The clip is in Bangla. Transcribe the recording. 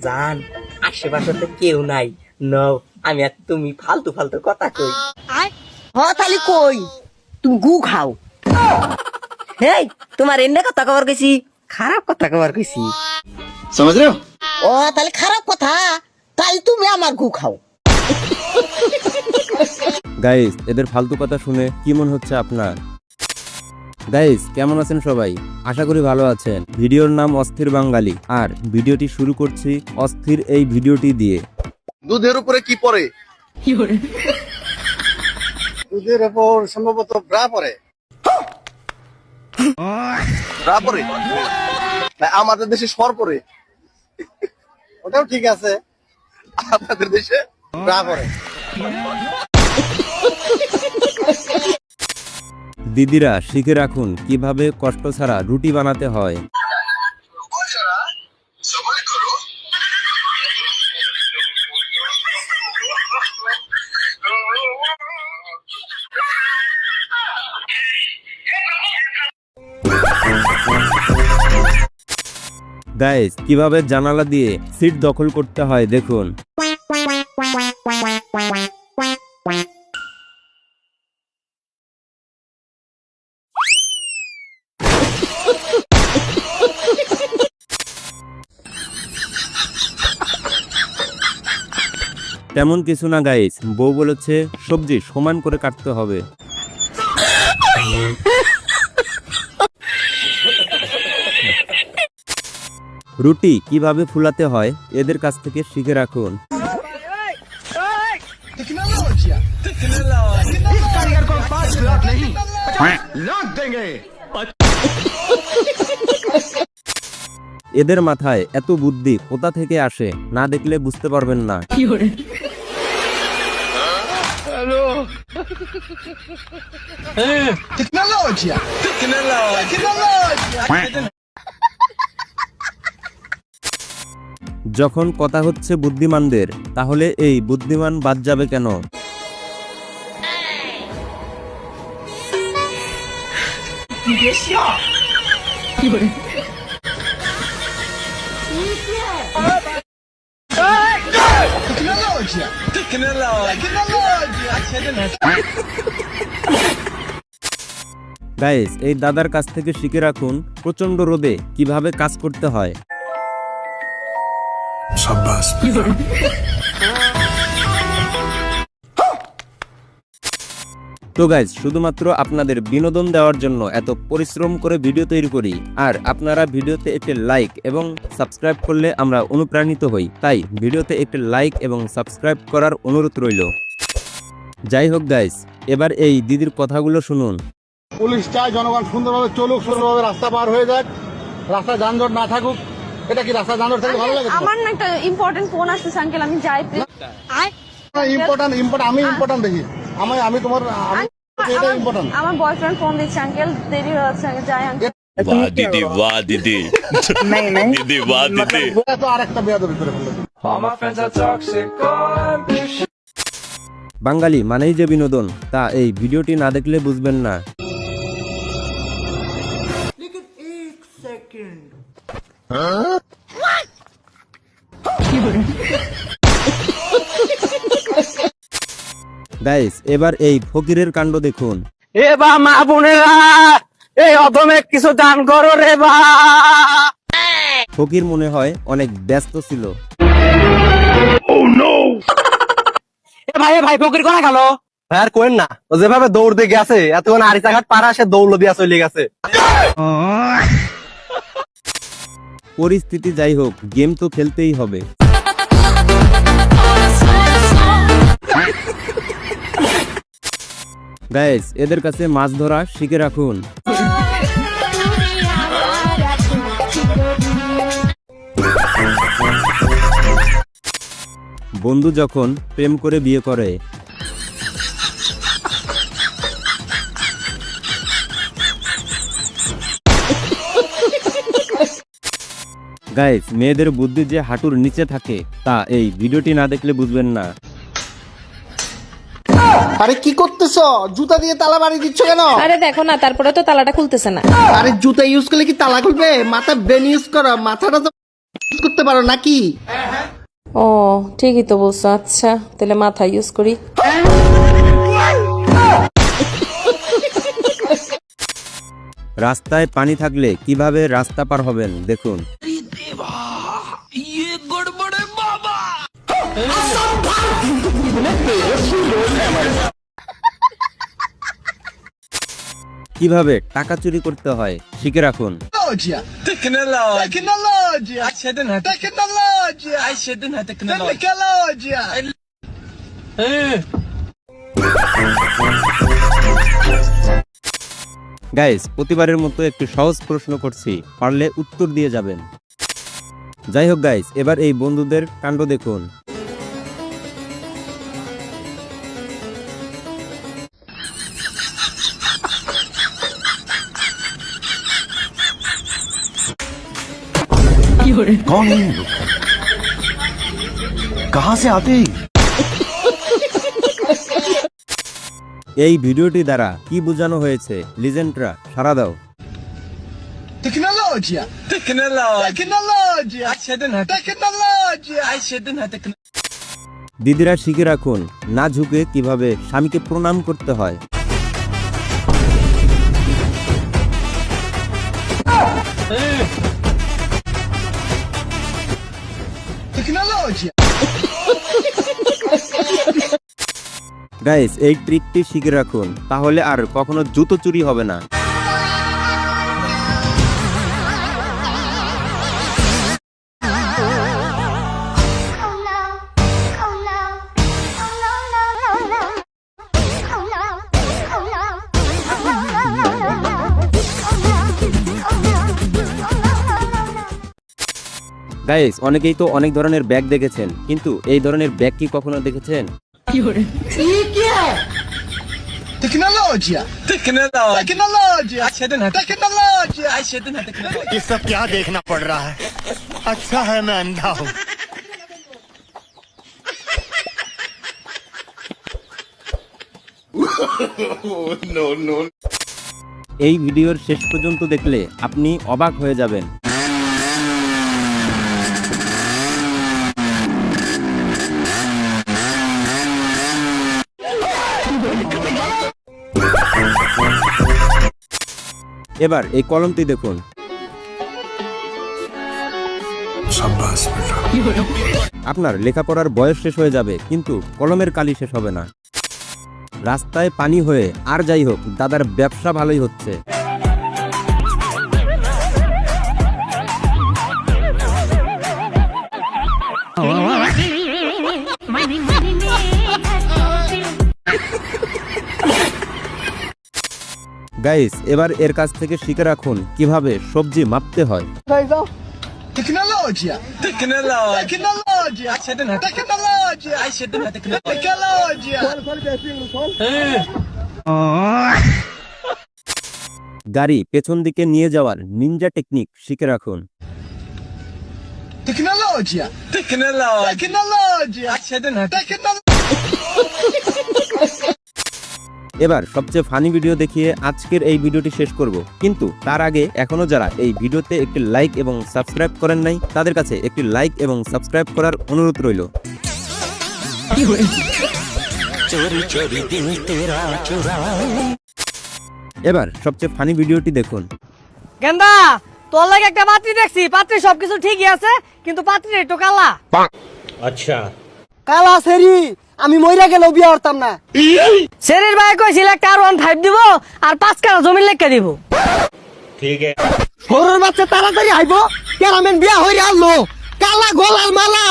জান আশেপাশে তো কেউ নাই নও আমি আর তুমি ফালতু ফালতু কথা কই তাহলে কই তুমি গু খাও হেই তোমার এনে কথা কবার গেছি খারাপ কথা কবার কইছি समझ रहे हो তাহলে খারাপ কথা তাই তুমি আমার গু খাও গাইস এদের ফালতু কথা শুনে কি মনে হচ্ছে আপনার? গাইস কেমন আছেন সবাই? আশা করি ভালো আছেন। ভিডিওর নাম অস্থির বাঙালি আর ভিডিওটি শুরু করছি অস্থির এই ভিডিওটি দিয়ে। দুধের উপরে কি পড়ে দুধের উপর সম্ভবত ব্রা পড়ে ব্রা পড়ে না আমাদের দেশে সর পড়ে ওটাও ঠিক আছে আপনাদের দেশে ব্রা পড়ে দিদিরা শিখে রাখুন কিভাবে কষ্ট ছাড়া রুটি বানাতে হয়। গাইস কিভাবে জানালা দিয়ে সিট দখল করতে হয় দেখুন। তেমন কিছু না গাইস, বউ বলেছে সবজি সমান করে কাটতে হবে। রুটি কিভাবে ফুলাতে হয় এদের কাছ থেকে শিখে রাখুন। এদের মাথায় এত বুদ্ধি কোথা থেকে আসে না দেখলে বুঝতে পারবেন না। যখন কথা হচ্ছে বুদ্ধিমানদের, তাহলে এই বুদ্ধিমান বাদ যাবে কেন? গাইস এই দাদার কাছ থেকে শিখে রাখুন প্রচন্ড রোদে কিভাবে কাজ করতে হয়। তো গাইস শুধুমাত্র আপনাদের বিনোদন দেওয়ার জন্য এত পরিশ্রম করে ভিডিও তৈরি করি, আর আপনারা ভিডিওতে একটি লাইক এবং সাবস্ক্রাইব করলে আমরা অনুপ্রাণিত হই। তাই ভিডিওতে একটি লাইক এবং সাবস্ক্রাইব করার অনুরোধ রইল। যাই হোক গাইস, এবার এই দিদির কথাগুলো শুনুন। পুলিশ চায় জনগণ সুন্দরভাবে চলুক, সুন্দরভাবে রাস্তা পার হয়ে যাক, রাস্তা যানজট না থাকুক। এটা কি রাস্তা যানজট থাকলে ভালো লাগে? আমার না একটা ইম্পর্টেন্ট ফোন আসছে আঙ্কেল, আমি যাই প্লিজ। আমি ইম্পর্টেন্ট দেখি আমি তোমার এটা ইম্পর্টেন্ট। আমার বয়ফ্রেন্ড ফোন দিচ্ছে আঙ্কেল, দেরি হয়ে যাচ্ছে, যাই আঙ্কেল। वाह दीदी वाह दीदी दीदी वाह दीदी তো আরেকটা বেয়াদবি করে ফেললো। বাঙালি মানেই যে বিনোদন, তা এই ভিডিওটি না দেখলে বুঝবেন না। গাইস এবার এই ফকিরের কাণ্ড দেখুন। এ বা মা বোনেরা এই অধমে কিছু দান করো রে বা। ফকির মনে হয় অনেক ব্যস্ত ছিল। ভাই ফকির কোনা গেল? ভাই আর কোয়েন না, ও যেভাবে দৌড় দিয়ে গেছে এতক্ষণ আরিচাঘাট পাড়া সে দৌড় দিয়া চলে গেছে। পরিস্থিতি যাই হোক, গেম তো খেলতেই হবে। গাইস এদের কাছে মাছ ধরা শিখে রাখুন। বন্ধু যখন প্রেম করে বিয়ে করে, গাইস মেয়েদের বুদ্ধি যে হাঁটুর নিচে থাকে তা এই ভিডিওটি না দেখলে বুঝবেন না। আরে কি করতেছো? জুতা দিয়ে তালা বাড়ি দিচ্ছ কেন? আরে দেখো না, তারপরে তো তালাটা খুলতেছে না। আরে জুতা ইউজ করলে কি তালা খুলবে? মাথা ব্রেন ইউজ করো, মাথাটা তো করতে পারো নাকি? ও ঠিকই তো বলছো, আচ্ছা তাহলে মাথা ইউজ করি। রাস্তায় পানি থাকলে কিভাবে রাস্তা পার হবেন দেখুন। কিভাবে টাকা চুরি করতে হয় শিখে রাখুন। গাইস, প্রতিবারের মতো একটু সহজ প্রশ্ন করছি, পারলে উত্তর দিয়ে যাবেন। যাই হোক গাইস, এবার এই বন্ধুদের কাণ্ড দেখুন। कौन है ये लोग? कहाँ से आते हैं? এই ভিডিওটি দ্বারা কি বোঝানো হয়েছে লিজেন্ডরা সাড়া দাও। Tecnologia! Tecnologia! Tecnologia! দিদিরা শিখে রাখুন না ঝুঁকে কিভাবে স্বামীকে প্রণাম করতে হয়। Tecnologia! গাইস, এই ট্রিকটি শিখে রাখুন, তাহলে আর কখনো জুতো চুরি হবে না। গাইস, অনেকেই তো অনেক ধরনের ব্যাগ দেখেছেন, কিন্তু এই ধরনের ব্যাগ কি কখনো দেখেছেন? Tecnologia! Tecnologia! Tecnologia! ये सब क्या देखना पड़ रहा है? अच्छा है मैं अंधा हूँ। এই ভিডিওর শেষ পর্যন্ত দেখলে আপনি অবাক হয়ে যাবেন। এবার এই কলমটি দেখুন। আপনার লেখাপড়ার বয়স শেষ হয়ে যাবে, কিন্তু কলমের কালি শেষ হবে না। রাস্তায় পানি হয়ে আর যাই হোক, দাদার ব্যবসা ভালোই হচ্ছে। গাইস, এবার এর কাছ থেকে শিখে রাখুন কিভাবে সবজি মাপতে হয়। Tecnologia! Tecnologia! Tecnologia! গাড়ি পেছন দিকে নিয়ে যাওয়ার নিনজা টেকনিক শিখে রাখুন। Tecnologia! Tecnologia! এবার সবচেয়ে ফানি ভিডিও দেখিয়ে আজকের এই ভিডিওটি শেষ করব, কিন্তু তার আগে এখনো যারা এই ভিডিওতে একটি লাইক এবং সাবস্ক্রাইব করেন নাই, তাদের কাছে একটি লাইক এবং সাবস্ক্রাইব করার অনুরোধ রইল। এবার সবচেয়ে ফানি ভিডিওটি দেখুন। গেন্দা, তোর লাগে একটা পাত্রী দেখছি, পাত্রী সবকিছু ঠিকই আছে, কিন্তু পাত্রী একটু কালা। अच्छा কালা সেরি, আমি মইরা গেলেও বিয়ে করতাম না। সেরির ভাই কইছিল একটা R15 দিব আর 5 কাঠা জমি লেখা দিব। ठीक है সরুর বাচ্চা তাড়াতাড়ি আইব, কেরামেন বিয়া হইরা আনলো, কালা গোলার মালা।